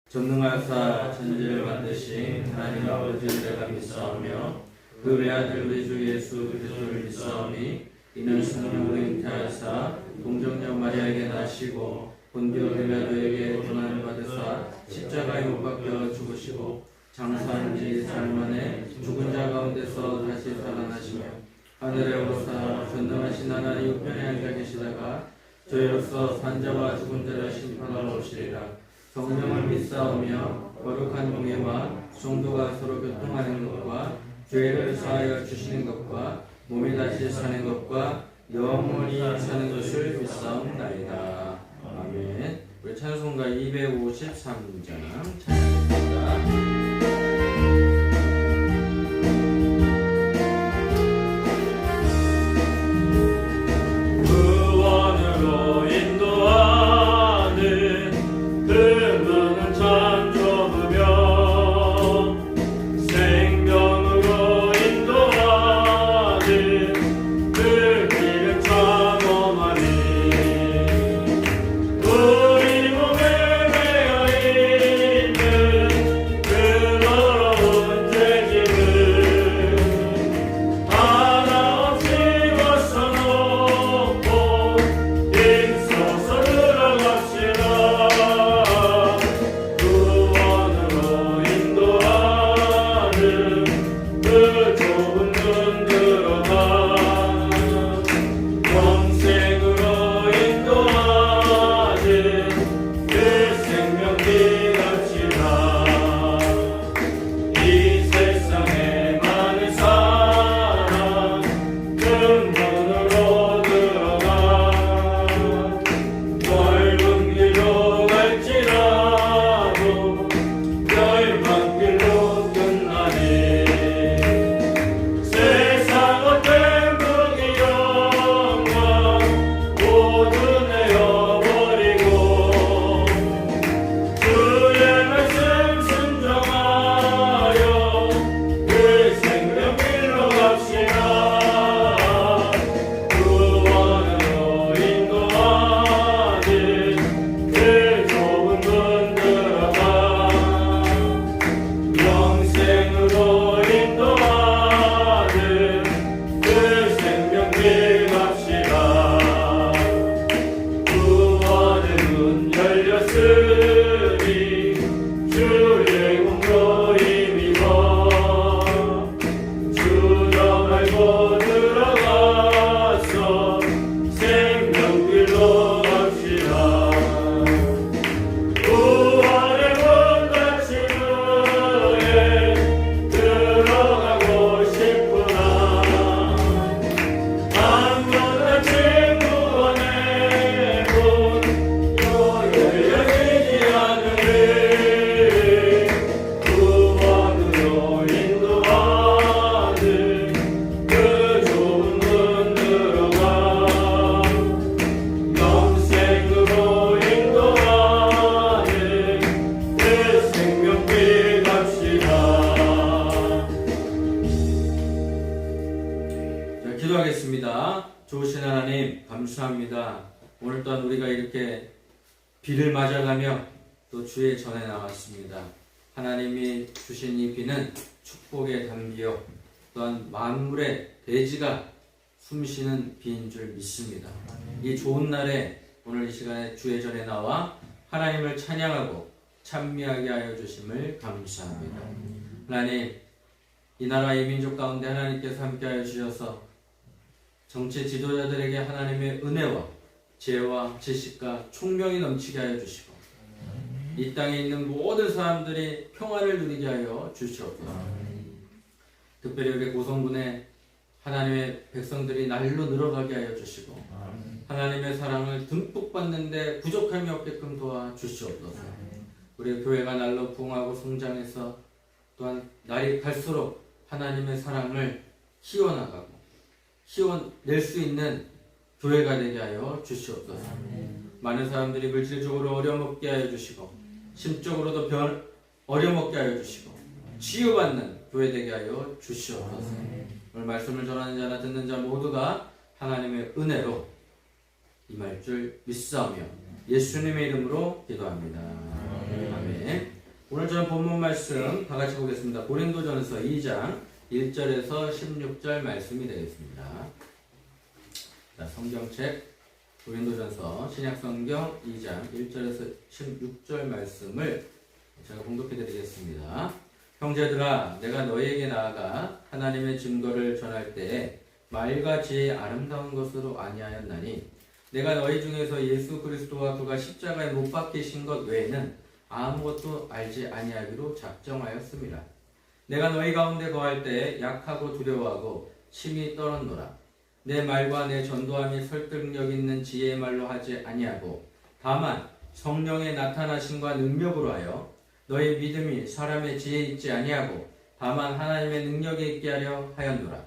전능하사 천지를 만드신 하나님 아버지를 내가 믿사오며 그 외아들 우리 주 예수 그리스도를 믿사오니 이는 성령으로 잉태하사 동정녀 마리아에게 나시고 본디오 빌라도에게 고난을 받으사 십자가에 못 박혀 죽으시고 장사한 지 4일 만에 죽은 자 가운데서 다시 살아나시며 하늘에 오르사 전능하신 하나님 우편에 앉아 계시다가 저희로서 산자와 죽은 자를 심판하러 오시리라. 성령을 믿사오며 거룩한 공예와 성도가 서로 교통하는 것과 죄를 사하여 주시는 것과 몸이 다시 사는 것과 영원히 사는 것을 믿사옵나이다. 아멘. 우리 찬송가 253장 찬양합니다. 기도하겠습니다. 좋으신 하나님 감사합니다. 오늘 또한 우리가 이렇게 비를 맞아가며 또 주의 전에 나왔습니다. 하나님이 주신 이 비는 축복의 담기요 또한 만물의 대지가 숨쉬는 비인 줄 믿습니다. 이 좋은 날에 오늘 이 시간에 주의 전에 나와 하나님을 찬양하고 찬미하게 하여 주심을 감사합니다. 하나님, 이 나라 이 민족 가운데 하나님께서 함께하여 주셔서 정치 지도자들에게 하나님의 은혜와 지혜와 지식과 총명이 넘치게 하여 주시고 이 땅에 있는 모든 사람들이 평화를 누리게 하여 주시옵소서. 특별히 우리 고성군의 하나님의 백성들이 날로 늘어가게 하여 주시고 하나님의 사랑을 듬뿍 받는데 부족함이 없게끔 도와주시옵소서. 우리 교회가 날로 부흥하고 성장해서 또한 날이 갈수록 하나님의 사랑을 키워나가고 키워낼 수 있는 교회가 되게 하여 주시옵소서. 많은 사람들이 물질적으로 어려먹게 하여 주시고 심적으로도 어려먹게 하여 주시고 치유받는 교회 되게 하여 주시옵소서. 오늘 말씀을 전하는 자나 듣는 자 모두가 하나님의 은혜로 임할 줄 믿사오며 예수님의 이름으로 기도합니다. 아멘. 오늘 저는 본문 말씀 다 같이 보겠습니다. 고린도전서 2장 1절에서 16절 말씀이 되겠습니다. 자, 성경책 고린도전서 신약성경 2장 1절에서 16절 말씀을 제가 공독해 드리겠습니다. 형제들아, 내가 너희에게 나아가 하나님의 증거를 전할 때에 말과 지혜의 아름다운 것으로 아니하였나니 내가 너희 중에서 예수 그리스도와 그가 십자가에 못 박히신 것 외에는 아무것도 알지 아니하기로 작정하였습니다. 내가 너희 가운데 거할 때 약하고 두려워하고 심히 떨었노라. 내 말과 내 전도함이 설득력 있는 지혜의 말로 하지 아니하고 다만 성령의 나타나심과 능력으로 하여 너희 믿음이 사람의 지혜에 있지 아니하고 다만 하나님의 능력에 있게 하려 하였노라.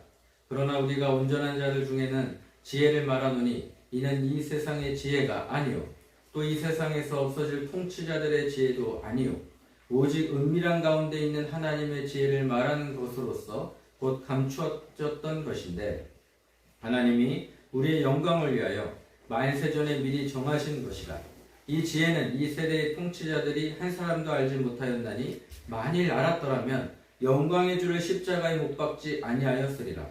그러나 우리가 온전한 자들 중에는 지혜를 말하노니 이는 이 세상의 지혜가 아니요 또 이 세상에서 없어질 통치자들의 지혜도 아니요 오직 은밀한 가운데 있는 하나님의 지혜를 말하는 것으로서 곧 감추어졌던 것인데 하나님이 우리의 영광을 위하여 만세전에 미리 정하신 것이라. 이 지혜는 이 세대의 통치자들이 한 사람도 알지 못하였나니 만일 알았더라면 영광의 주를 십자가에 못 박지 아니하였으리라.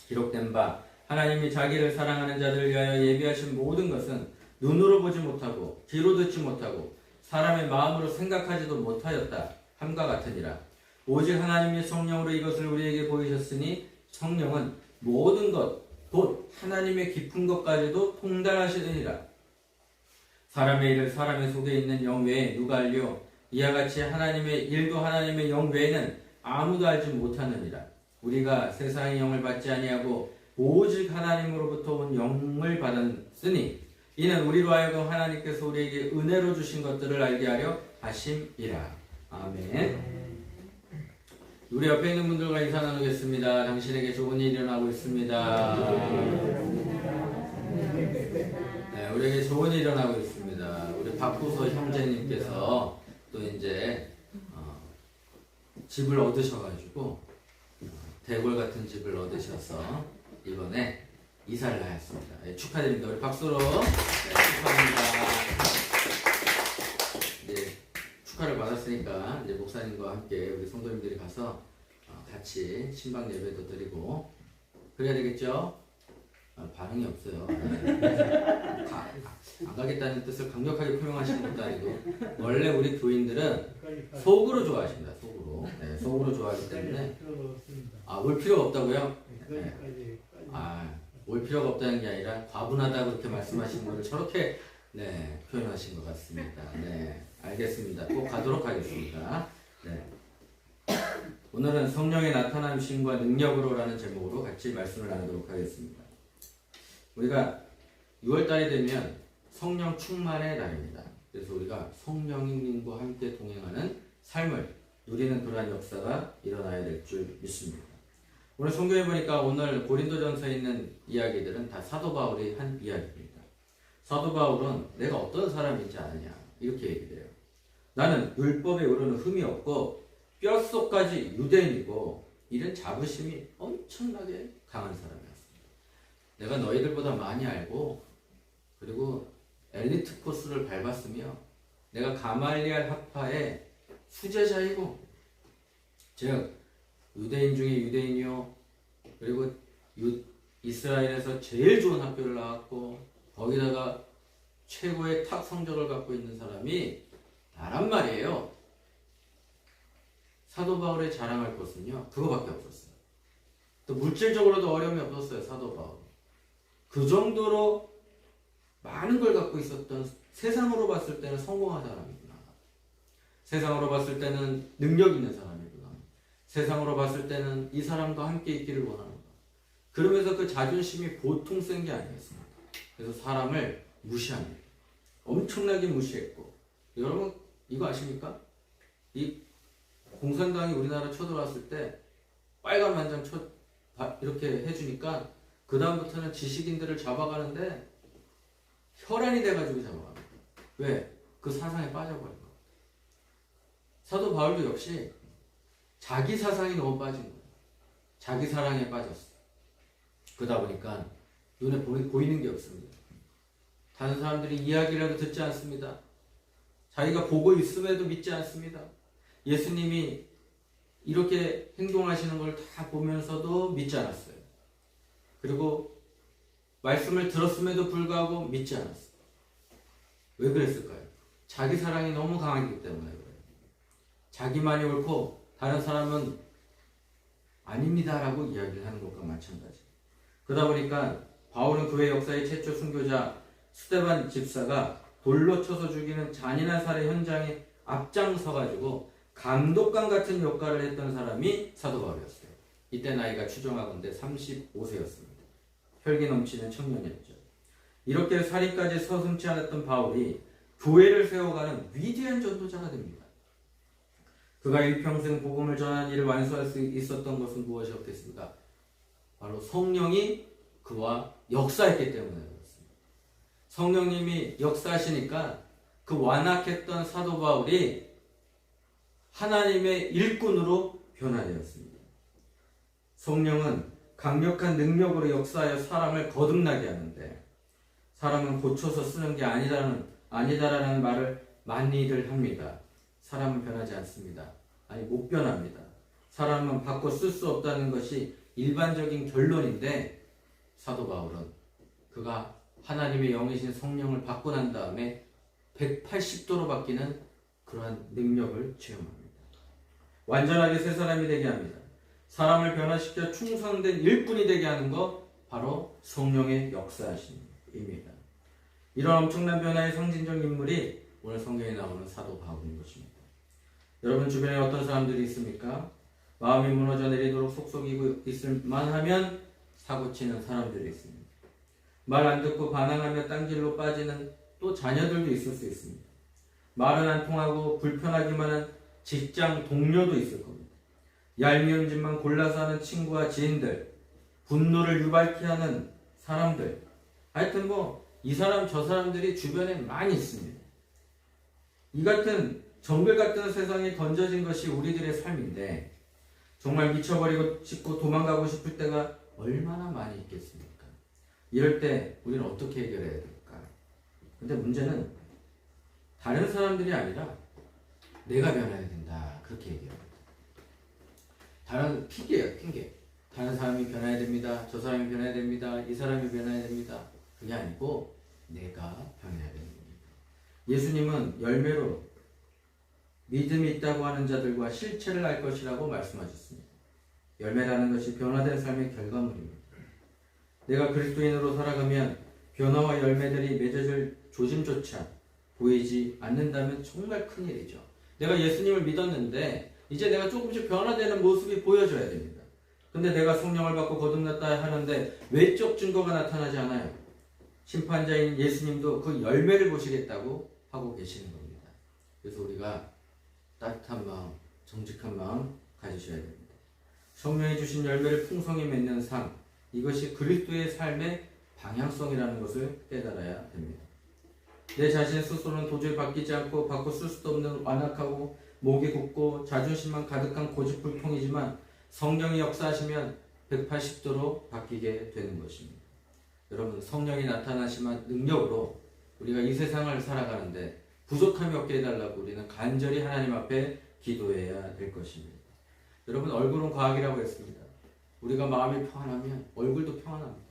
기록된 바 하나님이 자기를 사랑하는 자들을 위하여 예비하신 모든 것은 눈으로 보지 못하고 귀로 듣지 못하고 사람의 마음으로 생각하지도 못하였다 함과 같으니라. 오직 하나님이 성령으로 이것을 우리에게 보이셨으니 성령은 모든 것 곧 하나님의 깊은 것까지도 통달하시느니라. 사람의 일을 사람의 속에 있는 영 외에 누가 알려? 이와 같이 하나님의 일도 하나님의 영 외에는 아무도 알지 못하느니라. 우리가 세상의 영을 받지 아니하고 오직 하나님으로부터 온 영을 받았으니 이는 우리로 하여금 하나님께서 우리에게 은혜로 주신 것들을 알게 하려 하심이라. 아멘. 우리 옆에 있는 분들과 인사 나누겠습니다. 당신에게 좋은 일이 일어나고 있습니다. 네, 우리에게 좋은 일이 일어나고 있습니다. 우리 박부서 형제님께서 또 이제 집을 얻으셔가지고 대골 같은 집을 얻으셔서 이번에 이사를 하였습니다. 네, 축하드립니다. 우리 박수로 축하합니다. 네, 축하를 받았으니까 이제 목사님과 함께 우리 성도님들이 가서 같이 신방 예배도 드리고 그래야 되겠죠? 반응이 없어요. 안 가겠다는 뜻을 강력하게 표명하시는 것도 아니고 원래 우리 교인들은 속으로 좋아하십니다. 속으로. 네, 속으로 좋아하기 때문에 올 필요가 없다고요? 네. 올 필요가 없다는 게 아니라 과분하다고 그렇게 말씀하시는 것을 저렇게 표현하신 것 같습니다. 네, 알겠습니다. 꼭 가도록 하겠습니다. 네. 오늘은 성령의 나타남심과 능력으로라는 제목으로 같이 말씀을 나누도록 하겠습니다. 우리가 6월달이 되면 성령 충만의 날입니다. 그래서 우리가 성령님과 함께 동행하는 삶을 누리는 그러한 역사가 일어나야 될 줄 믿습니다. 오늘 성경에 보니까 오늘 고린도전서에 있는 이야기들은 다 사도 바울이 한 이야기입니다. 사도 바울은 내가 어떤 사람인지 아느냐 이렇게 얘기해요. 나는 율법에 오르는 흠이 없고 뼛속까지 유대인이고 이런 자부심이 엄청나게 강한 사람이었습니다. 내가 너희들보다 많이 알고 그리고 엘리트 코스를 밟았으며 내가 가말리알 학파의 수제자이고 즉 유대인 중에 유대인이요 그리고 이스라엘에서 제일 좋은 학교를 나왔고 거기다가 최고의 탑 성적을 갖고 있는 사람이 나란 말이에요. 사도 바울의 자랑할 것은요 그거밖에 없었어요. 또 물질적으로도 어려움이 없었어요. 사도 바울 그 정도로 많은 걸 갖고 있었던 세상으로 봤을 때는 성공한 사람이구나. 세상으로 봤을 때는 능력 있는 사람이구나. 세상으로 봤을 때는 이 사람과 함께 있기를 원하는구나. 그러면서 그 자존심이 보통 센 게 아니었습니다. 그래서 사람을 무시합니다. 엄청나게 무시했고 여러분 이거 아십니까? 이 공산당이 우리나라 쳐들어왔을 때 빨간 만장 이렇게 해주니까 그 다음부터는 지식인들을 잡아가는데 혈안이 돼가지고 잡아갑니다. 왜? 그 사상에 빠져버린 거예요. 사도 바울도 역시 자기 사상이 너무 빠진 거예요. 자기 사랑에 빠졌어. 그러다 보니까 눈에 보이는 게 없습니다. 다른 사람들이 이야기라도 듣지 않습니다. 자기가 보고 있음에도 믿지 않습니다. 예수님이 이렇게 행동하시는 걸 다 보면서도 믿지 않았어요. 그리고 말씀을 들었음에도 불구하고 믿지 않았어요. 왜 그랬을까요? 자기 사랑이 너무 강하기 때문에 그래요. 자기만이 옳고 다른 사람은 아닙니다라고 이야기를 하는 것과 마찬가지. 그러다 보니까 바울은 교회 역사의 최초 순교자 스데반 집사가 돌로 쳐서 죽이는 잔인한 살해 현장에 앞장서가지고 감독관 같은 역할을 했던 사람이 사도 바울이었어요. 이때 나이가 추정하건대 35세였습니다. 혈기 넘치는 청년이었죠. 이렇게 살인까지 서슴지 않았던 바울이 교회를 세워가는 위대한 전도자가 됩니다. 그가 일평생 복음을 전하는 일을 완수할 수 있었던 것은 무엇이었겠습니까? 바로 성령이 그와 역사했기 때문에 그렇습니다. 성령님이 역사하시니까 그 완악했던 사도 바울이 하나님의 일꾼으로 변화되었습니다. 성령은 강력한 능력으로 역사하여 사람을 거듭나게 하는데 사람은 고쳐서 쓰는 게 아니다라는 말을 많이들 합니다. 사람은 변하지 않습니다. 아니 못 변합니다. 사람은 바꿔 쓸 수 없다는 것이 일반적인 결론인데 사도 바울은 그가 하나님의 영이신 성령을 받고 난 다음에 180도로 바뀌는 그러한 능력을 체험합니다. 완전하게 새 사람이 되게 합니다. 사람을 변화시켜 충성된 일꾼이 되게 하는 것 바로 성령의 역사하심입니다. 이런 엄청난 변화의 상징적 인물이 오늘 성경에 나오는 사도 바울인 것입니다. 여러분 주변에 어떤 사람들이 있습니까? 마음이 무너져 내리도록 속속이고 있을 만하면 사고치는 사람들이 있습니다. 말 안 듣고 반항하며 딴 길로 빠지는 또 자녀들도 있을 수 있습니다. 말은 안 통하고 불편하기만 한 직장 동료도 있을 겁니다. 얄미운 짓만 골라서 하는 친구와 지인들, 분노를 유발케 하는 사람들, 하여튼 이 사람 저 사람들이 주변에 많이 있습니다. 이 같은 정글 같은 세상에 던져진 것이 우리들의 삶인데 정말 미쳐버리고 싶고 도망가고 싶을 때가 얼마나 많이 있겠습니까? 이럴 때 우리는 어떻게 해결해야 될까? 근데 문제는 다른 사람들이 아니라 내가 변해야 된다. 그렇게 얘기합니다. 다른 핑계예요, 핑계. 다른 사람이 변해야 됩니다. 저 사람이 변해야 됩니다. 이 사람이 변해야 됩니다. 그게 아니고 내가 변해야 되는 겁니다. 예수님은 열매로 믿음이 있다고 하는 자들과 실체를 알 것이라고 말씀하셨습니다. 열매라는 것이 변화된 삶의 결과물입니다. 내가 그리스도인으로 살아가면 변화와 열매들이 맺어질 조짐조차 보이지 않는다면 정말 큰일이죠. 내가 예수님을 믿었는데 이제 내가 조금씩 변화되는 모습이 보여져야 됩니다. 근데 내가 성령을 받고 거듭났다 하는데 외적 증거가 나타나지 않아요. 심판자인 예수님도 그 열매를 보시겠다고 하고 계시는 겁니다. 그래서 우리가 따뜻한 마음, 정직한 마음 가지셔야 됩니다. 성령이 주신 열매를 풍성히 맺는 삶, 이것이 그리스도의 삶의 방향성이라는 것을 깨달아야 됩니다. 내 자신 스스로는 도저히 바뀌지 않고 바꿔 쓸 수도 없는 완악하고 목이 굳고 자존심만 가득한 고집불통이지만 성령이 역사하시면 180도로 바뀌게 되는 것입니다. 여러분, 성령이 나타나시면 능력으로 우리가 이 세상을 살아가는데 부족함이 없게 해달라고 우리는 간절히 하나님 앞에 기도해야 될 것입니다. 여러분, 얼굴은 과학이라고 했습니다. 우리가 마음이 평안하면 얼굴도 평안합니다.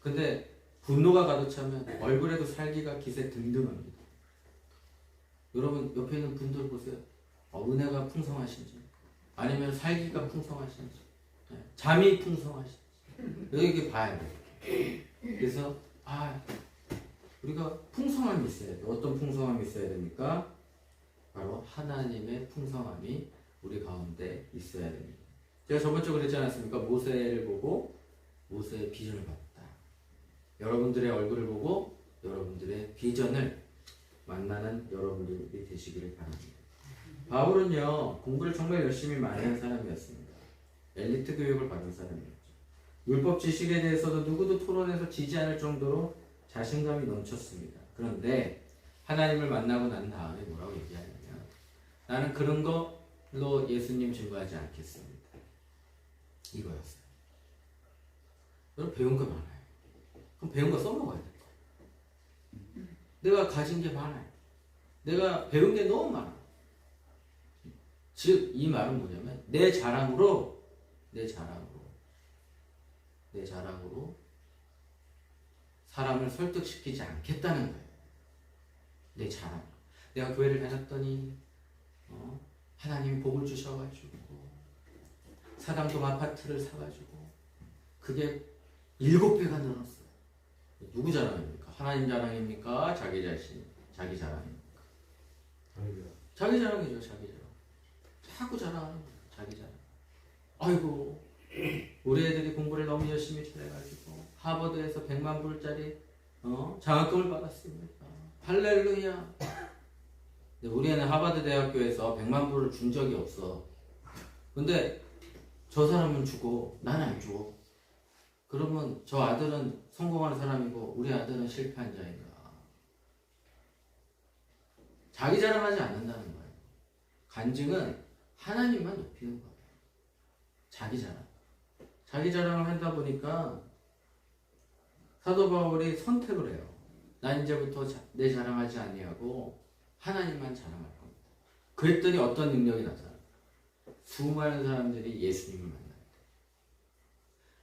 근데 분노가 가득 차면 얼굴에도 살기가 기세 등등합니다. 여러분, 옆에 있는 분들 보세요. 은혜가 풍성하신지 아니면 살기가 풍성하신지 잠이 풍성하신지 이렇게 봐야 돼요. 그래서 우리가 풍성함이 있어야 돼요. 어떤 풍성함이 있어야 됩니까? 바로 하나님의 풍성함이 우리 가운데 있어야 됩니다. 제가 저번 주에 그랬지 않았습니까? 모세를 보고 모세의 비전을 봤다. 여러분들의 얼굴을 보고 여러분들의 비전을 만나는 여러분들이 되시기를 바랍니다. 바울은요, 공부를 정말 열심히 많이 한 사람이었습니다. 엘리트 교육을 받은 사람이었죠. 율법 지식에 대해서도 누구도 토론해서 지지 않을 정도로 자신감이 넘쳤습니다. 그런데 하나님을 만나고 난 다음에 뭐라고 얘기하냐면 나는 그런 걸로 예수님 증거하지 않겠습니다. 이거였어요. 여러분, 배운 거 많아요. 그럼 배운 거 써먹어야 될 거예요. 내가 가진 게 많아요. 내가 배운 게 너무 많아. 즉 이 말은 뭐냐면 내 자랑으로 사람을 설득시키지 않겠다는 거예요. 내 자랑. 내가 교회를 다녔더니 하나님이 복을 주셔가지고 사당동 아파트를 사가지고 그게 7배가 늘었어요. 누구 자랑입니까? 하나님 자랑입니까? 자기 자신, 자기 자랑입니까? 자기 자랑이죠. 자기 자랑. 자꾸 자랑하는 거예요. 자기 자랑. 아이고 우리 애들이 공부를 너무 열심히 잘해가지고 하버드에서 100만 불짜리 장학금을 받았습니다. 할렐루야. 근데 우리 애는 하버드 대학교에서 100만 불을 준 적이 없어. 근데 저 사람은 주고 나는 안 줘. 그러면 저 아들은 성공하는 사람이고 우리 아들은 실패한 자인가? 자기 자랑하지 않는다는 거예요. 간증은 하나님만 높이는 거예요. 자기 자랑. 자기 자랑을 하다 보니까 사도 바울이 선택을 해요. 난 이제부터 내 자랑하지 아니하고 하나님만 자랑할 겁니다. 그랬더니 어떤 능력이 나타나요? 수많은 사람들이 예수님을 만나요.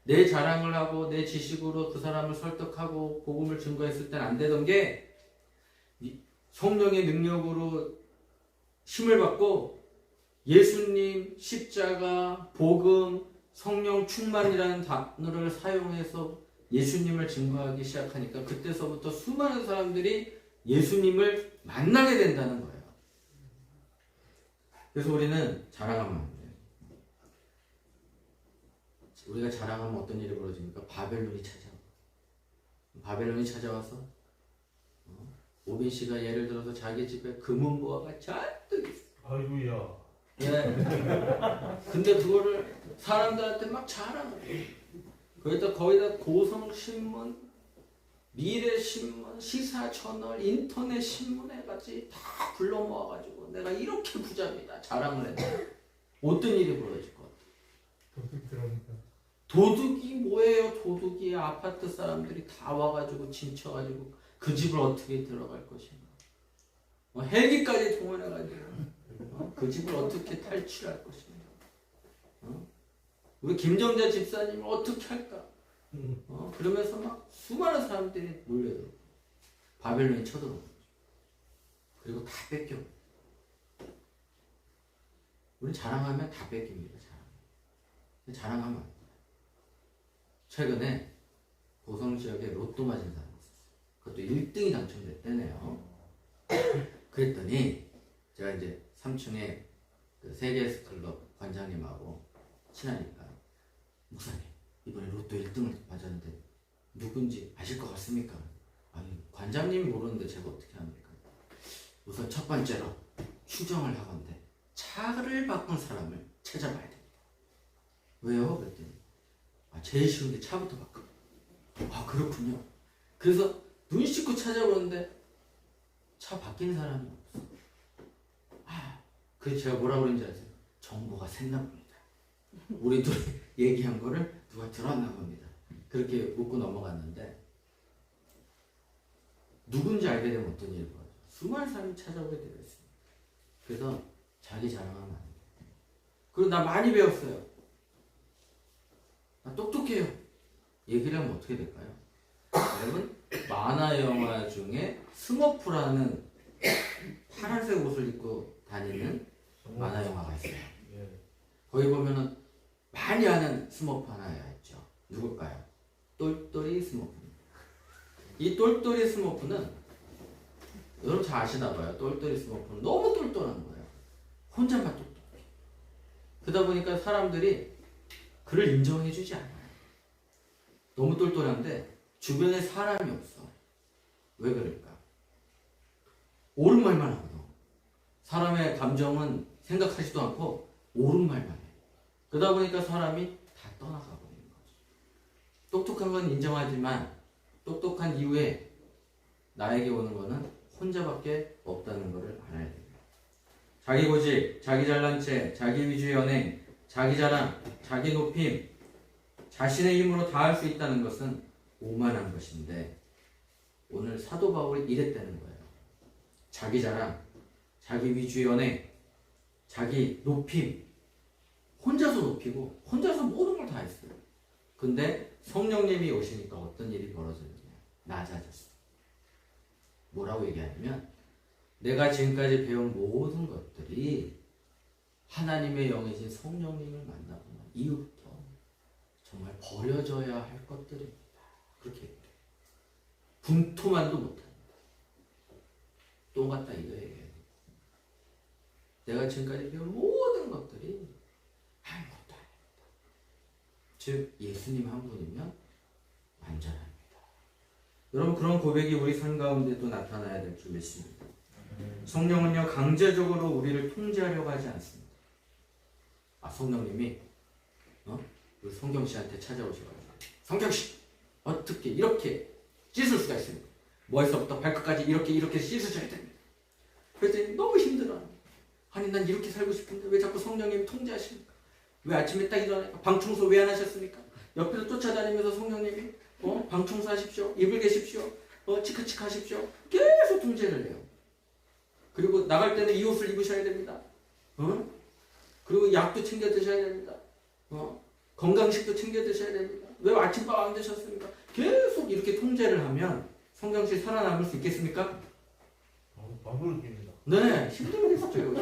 내 자랑을 하고 내 지식으로 그 사람을 설득하고 복음을 증거했을 땐 안 되던 게 성령의 능력으로 힘을 받고 예수님, 십자가, 복음, 성령 충만이라는 단어를 사용해서 예수님을 증거하기 시작하니까 그때서부터 수많은 사람들이 예수님을 만나게 된다는 거예요. 그래서 우리는 자랑하면 안 돼요. 우리가 자랑하면 어떤 일이 벌어집니까? 바벨론이 찾아와. 바벨론이 찾아와서 오빈 씨가 예를 들어서 자기 집에 금은보화가 잔뜩 있어. 아이고야. 예. 근데 그거를 사람들한테 막 자랑을 해. 거기다 고성신문, 미래신문, 시사저널, 인터넷 신문에까지 다 불러 모아가지고 내가 이렇게 부자입니다. 자랑을 했는데 어떤 일이 벌어질 것 같아요? 도둑 들어오니까. 도둑이 뭐예요? 도둑이 아파트 사람들이 다 와가지고 침쳐가지고 그 집을 어떻게 들어갈 것인가? 헬기까지 동원해가지고 그 집을 어떻게 탈출할 것인가? 우리 김정자 집사님을 어떻게 할까? 그러면서 막 수많은 사람들이 몰려요. 바벨론이 쳐들어오는 거죠. 그리고 다 뺏겨. 우리 자랑하면 다 뺏깁니다. 자랑하면 안 돼요. 최근에 고성 지역에 로또 맞은 사람이 있었어요. 그것도 1등이 당첨됐대네요. 그랬더니 제가 이제 3층에 그 세계에스 클럽 관장님하고 친하니까 목사님 이번에 로또 1등을 맞았는데 누군지 아실 것 같습니까? 아니 관장님이 모르는데 제가 어떻게 합니까? 우선 첫 번째로 추정을 하건대 차를 바꾼 사람을 찾아봐야 됩니다. 왜요? 그랬더니 제일 쉬운 게 차부터 바꿔. 그렇군요. 그래서 눈 씻고 찾아보는데 차 바뀐 사람이 없어. 그래서 제가 뭐라고 그랬는지 아세요? 정보가 샜나 봅니다. 우리 둘이 얘기한 거를 누가 들었나 봅니다. 그렇게 묻고 넘어갔는데 누군지 알게 되면 어떤 일이 벌어져요? 수많은 사람이 찾아오게 되어 있습니다. 그래서 자기 자랑하면 안 돼요. 그리고 나 많이 배웠어요. 나 똑똑해요. 얘기를 하면 어떻게 될까요? 여러분 만화 영화 중에 스머프라는 파란색 옷을 입고 다니는 만화 영화가 있어요. 거기 보면은 많이 아는 스머프 하나 있죠. 누굴까요? 똘똘이 스머프입니다. 이 똘똘이 스머프는 여러분 잘 아시나 봐요. 똘똘이 스머프는 너무 똘똘한 거예요. 혼자만 똘똘해. 그러다 보니까 사람들이 그를 인정해주지 않아요. 너무 똘똘한데 주변에 사람이 없어. 왜 그럴까? 옳은 말만 하거든. 사람의 감정은 생각하지도 않고 옳은 말만 해. 그러다 보니까 사람이 다 떠나가 버리는 거죠. 똑똑한 건 인정하지만 똑똑한 이후에 나에게 오는 거는 혼자밖에 없다는 것을 알아야 됩니다. 자기 고집, 자기 잘난 체, 자기 위주의 연행, 자기 자랑, 자기 높임, 자신의 힘으로 다 할 수 있다는 것은 오만한 것인데 오늘 사도 바울이 이랬다는 거예요. 자기 자랑, 자기 위주의 연행, 자기 높임, 혼자서 높이고 혼자서 모든 걸 다 했어요. 근데 성령님이 오시니까 어떤 일이 벌어졌느냐? 낮아졌어. 뭐라고 얘기하냐면 내가 지금까지 배운 모든 것들이 하나님의 영이신 성령님을 만나고 난 이후부터 정말 버려져야 할 것들입니다. 그렇게 얘기해요. 분토만도 못합니다. 또 같다 이거 얘기해요. 내가 지금까지 배운 모든 것들이 아무것도 아닙니다. 즉 예수님 한 분이면 완전합니다. 여러분 그런 고백이 우리 삶 가운데도 나타나야 될 줄 믿습니다. 성령은요 강제적으로 우리를 통제하려고 하지 않습니다. 성령님이 우리 성경 씨한테 찾아오셔가지고 성경 씨 어떻게 이렇게 씻을 수가 있습니까? 머리서부터 발끝까지 이렇게 씻으셔야 됩니다. 그랬더니 너무 힘들어. 아니 난 이렇게 살고 싶은데 왜 자꾸 성령님이 통제하십니까? 왜 아침에 딱 일어나니까 방 청소 왜 안 하셨습니까? 옆에서 쫓아다니면서 성령님이 방 청소하십시오. 이불 개십시오. 치크치크 하십시오. 계속 통제를 해요. 그리고 나갈 때는 이 옷을 입으셔야 됩니다. 그리고 약도 챙겨 드셔야 됩니다. 건강식도 챙겨 드셔야 됩니다. 왜 아침밥 안 드셨습니까? 계속 이렇게 통제를 하면 성경씨 살아남을 수 있겠습니까? 방울입니다. 네, 힘들겠어요.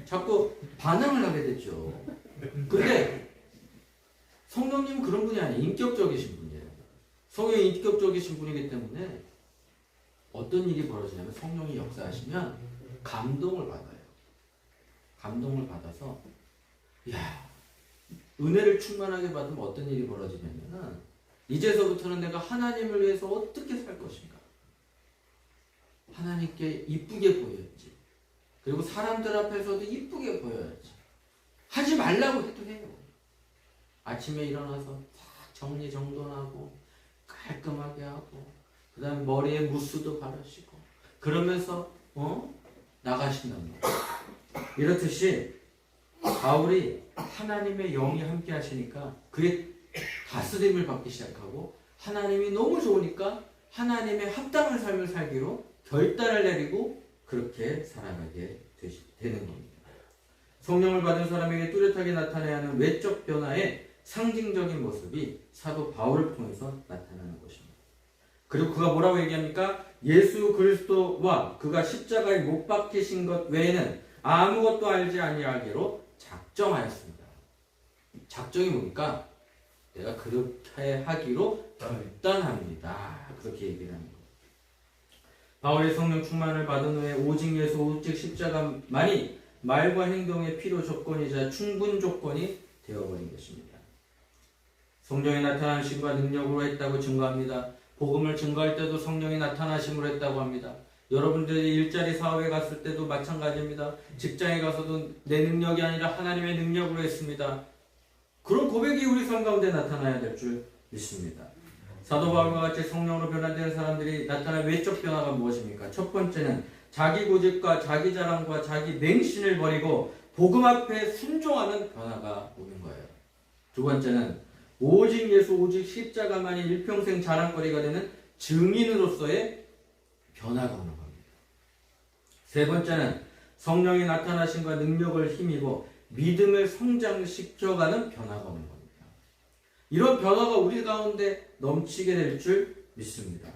자꾸 반항을 하게 됐죠. 근데 성령님은 그런 분이 아니에요. 인격적이신 분이에요. 성령이 인격적이신 분이기 때문에 어떤 일이 벌어지냐면 성령이 역사하시면 감동을 받아요. 감동을 받아서 은혜를 충만하게 받으면 어떤 일이 벌어지냐면 이제서부터는 내가 하나님을 위해서 어떻게 살 것인가, 하나님께 이쁘게 보여야지, 그리고 사람들 앞에서도 이쁘게 보여야지, 하지 말라고 해도 해요. 아침에 일어나서 딱 정리정돈하고 깔끔하게 하고 그 다음에 머리에 무스도 바르시고 그러면서 나가신단 말이에요. 이렇듯이 바울이 하나님의 영이 함께 하시니까 그의 다스림을 받기 시작하고 하나님이 너무 좋으니까 하나님의 합당한 삶을 살기로 결단을 내리고 그렇게 살아가게 되는 겁니다. 성령을 받은 사람에게 뚜렷하게 나타나야 하는 외적 변화의 상징적인 모습이 사도 바울을 통해서 나타나는 것입니다. 그리고 그가 뭐라고 얘기합니까? 예수 그리스도와 그가 십자가에 못 박히신 것 외에는 아무것도 알지 아니하기로 작정하였습니다. 작정이 뭡니까? 내가 그렇게 하기로 결단합니다. 그렇게 얘기를 하는 거예요. 바울의 성령 충만을 받은 후에 오직 예수 오직 십자가만이 말과 행동의 필요 조건이자 충분 조건이 되어버린 것입니다. 성령이 나타나심과 능력으로 했다고 증거합니다. 복음을 증거할 때도 성령이 나타나심으로 했다고 합니다. 여러분들이 일자리 사업에 갔을 때도 마찬가지입니다. 직장에 가서도 내 능력이 아니라 하나님의 능력으로 했습니다. 그런 고백이 우리 삶 가운데 나타나야 될 줄 믿습니다. 사도 바울과 같이 성령으로 변화되는 사람들이 나타난 외적 변화가 무엇입니까? 첫 번째는 자기 고집과 자기 자랑과 자기 맹신을 버리고 복음 앞에 순종하는 변화가 오는 거예요. 두 번째는 오직 예수 오직 십자가만이 일평생 자랑거리가 되는 증인으로서의 변화가 오는 겁니다. 세 번째는 성령이 나타나심과 능력을 힘입어 믿음을 성장시켜가는 변화가 오는 겁니다. 이런 변화가 우리 가운데 넘치게 될 줄 믿습니다.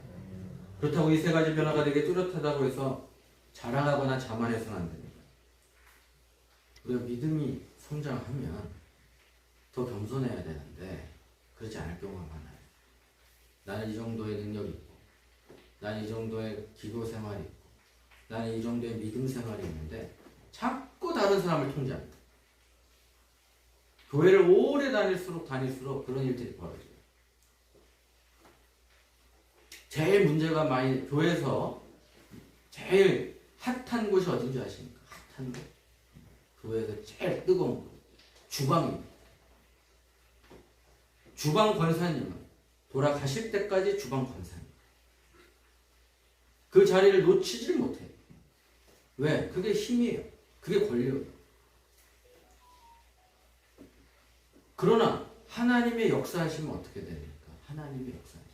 그렇다고 이 세 가지 변화가 되게 뚜렷하다고 해서 자랑하거나 자만해서는 안 됩니다. 우리가 믿음이 성장하면 더 겸손해야 되는데 그렇지 않을 경우가 많아요. 나는 이 정도의 능력이 있고 나는 이 정도의 기도 생활이 있고 나는 이 정도의 믿음 생활이 있는데 자꾸 다른 사람을 통제합니다. 교회를 오래 다닐수록 그런 일들이 벌어져요. 제일 문제가 많이 교회에서 제일 핫한 곳이 어딘지 아십니까? 핫한 곳. 교회에서 제일 뜨거운 곳. 주방입니다. 주방 권사님은 돌아가실 때까지 주방 권사님. 그 자리를 놓치질 못해요. 왜? 그게 힘이에요. 그게 권력이에요. 그러나 하나님의 역사하시면 어떻게 됩니까? 하나님의 역사하시면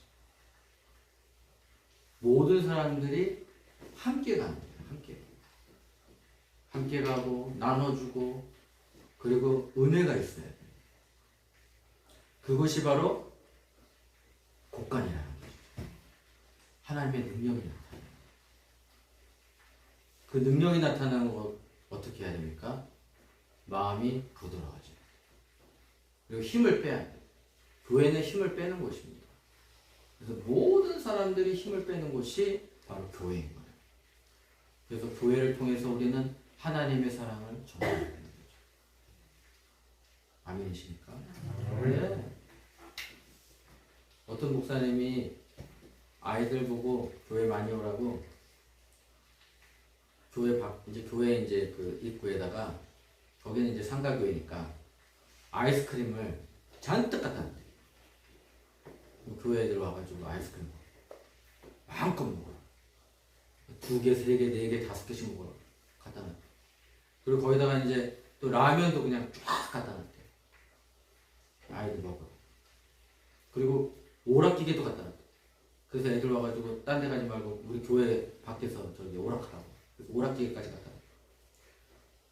모든 사람들이 함께 가는 거예요. 함께. 함께 가고 나눠주고 그리고 은혜가 있어야 돼요. 그것이 바로 곡간이라는 거죠. 하나님의 능력이 나타나요. 그 능력이 나타나는 거 어떻게 해야 됩니까? 마음이 부드러워져요. 그리고 힘을 빼야 돼요. 교회는 힘을 빼는 곳입니다. 그래서 모든 사람들이 힘을 빼는 곳이 바로 교회인 거예요. 그래서 교회를 통해서 우리는 하나님의 사랑을 전해야 되는 거죠. 아멘이십니까? 네. 어떤 목사님이 아이들 보고 교회 많이 오라고 교회 이제 그 입구에다가 거기는 이제 상가교회니까 아이스크림을 잔뜩 갖다 놨대요. 교회 애들 와가지고 아이스크림 마음껏 먹어요. 2개, 3개, 4개, 5개씩 먹어요. 갖다 놨대요. 그리고 거기다가 이제 또 라면도 그냥 쫙 갖다 놨대요. 아이들 먹어요. 그리고 오락기계도 갖다 놨대요. 그래서 애들 와가지고 딴 데 가지 말고 우리 교회 밖에서 저기 오락하라고. 그래서 오락기계까지 갖다 놨대요.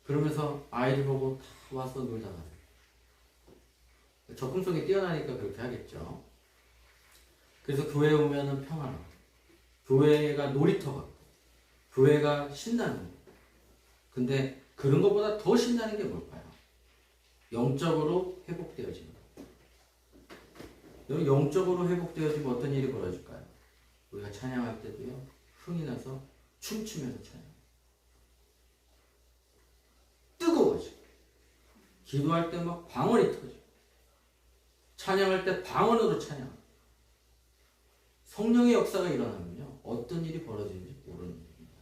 그러면서 아이들 보고 다 와서 놀다 가요. 접근성이 뛰어나니까 그렇게 하겠죠. 그래서 교회에 오면은 평안하고, 교회가 놀이터 같고, 교회가 신나는 거예요. 근데 그런 것보다 더 신나는 게 뭘까요? 영적으로 회복되어지는 거예요. 여러분, 영적으로 회복되어지면 어떤 일이 벌어질까요? 우리가 찬양할 때도요, 흥이 나서 춤추면서 찬양. 뜨거워져. 기도할 때 막 방언이 터져. 찬양할 때 방언으로 찬양. 성령의 역사가 일어나면요, 어떤 일이 벌어지는지 모르는 일입니다.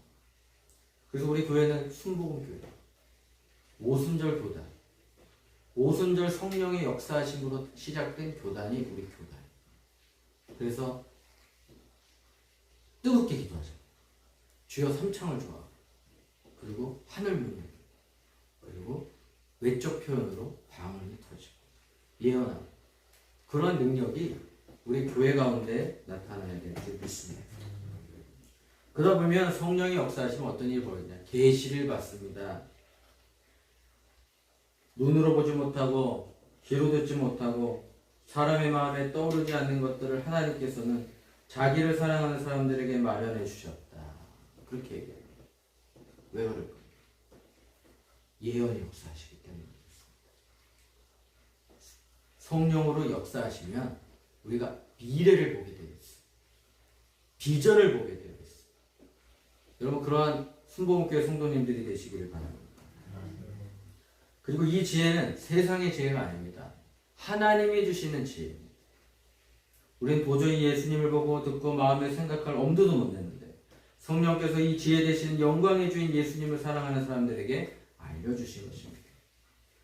그래서 우리 교회는 순복음 교회, 오순절 교단, 오순절 성령의 역사하심으로 시작된 교단이 우리 교단. 그래서 뜨겁게 기도하자. 주여 삼창을 좋아하고, 그리고 하늘 문을, 그리고 외적 표현으로 방언이 터지고 예언하고, 그런 능력이 우리 교회 가운데 나타나야 될 줄 믿습니다. 그러다 보면 성령의 역사하시면 어떤 일이 벌어지냐? 계시를 받습니다. 눈으로 보지 못하고 귀로 듣지 못하고 사람의 마음에 떠오르지 않는 것들을 하나님께서는 자기를 사랑하는 사람들에게 마련해 주셨다. 그렇게 얘기합니다. 왜 그럴까요? 예언이 역사하시기 때문에 그렇습니다. 성령으로 역사하시면 우리가 미래를 보게 되어 있어요. 비전을 보게 되어 있어요. 여러분, 그러한 순복음교회 성도님들이 되시기를 바랍니다. 그리고 이 지혜는 세상의 지혜가 아닙니다. 하나님이 주시는 지혜입니다. 우린 도저히 예수님을 보고 듣고 마음에 생각할 엄두도 못 냈는데 성령께서 이 지혜 되시는 영광의 주인 예수님을 사랑하는 사람들에게 알려주신 것입니다.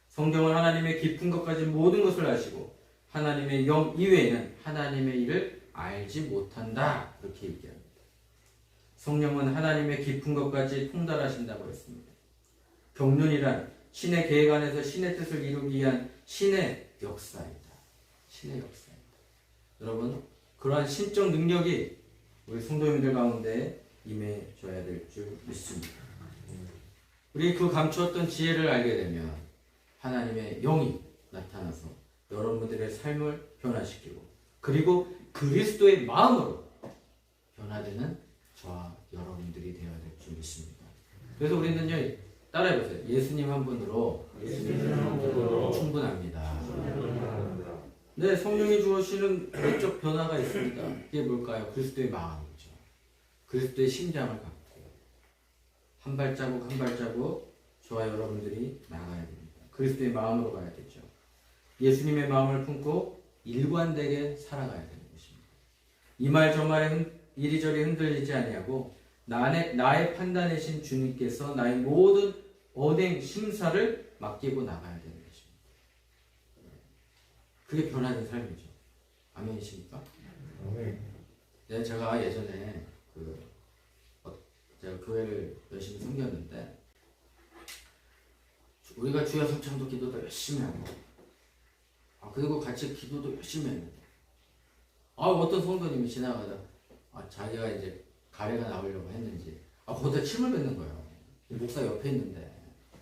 성경은 하나님의 깊은 것까지 모든 것을 아시고 하나님의 영 이외에는 하나님의 일을 알지 못한다. 그렇게 얘기합니다. 성령은 하나님의 깊은 것까지 통달하신다고 했습니다. 경륜이란 신의 계획 안에서 신의 뜻을 이루기 위한 신의 역사이다. 신의 역사이다. 여러분, 그러한 신적 능력이 우리 성도님들 가운데 임해줘야 될 줄 믿습니다. 우리 그 감추었던 지혜를 알게 되면 하나님의 영이 나타나서 여러분들의 삶을 변화시키고 그리고 그리스도의 마음으로 변화되는 저와 여러분들이 되어야 될 줄 믿습니다. 그래서 우리는요, 따라해보세요. 예수님 한 분으로 충분합니다. 네, 성령이 주시는 내적 변화가 있습니다. 그게 뭘까요? 그리스도의 마음이죠. 그리스도의 심장을 갖고 한 발자국 한 발자국 저와 여러분들이 나가야 됩니다. 그리스도의 마음으로 가야 되죠. 예수님의 마음을 품고 일관되게 살아가야 되는 것입니다. 이 말 저 말에 이리저리 흔들리지 아니하고 나의 판단이신 주님께서 나의 모든 언행 심사를 맡기고 나가야 되는 것입니다. 그게 변화된 삶이죠. 아멘이십니까? 네, 제가 예전에 제가 교회를 열심히 섬겼는데 우리가 주여 삼창도 기도도 열심히 하고 그리고 같이 기도도 열심히 했는데 어떤 성도님이 지나가다 자기가 이제 가래가 나오려고 했는지 거기다 침을 뱉는 거예요. 목사 옆에 있는데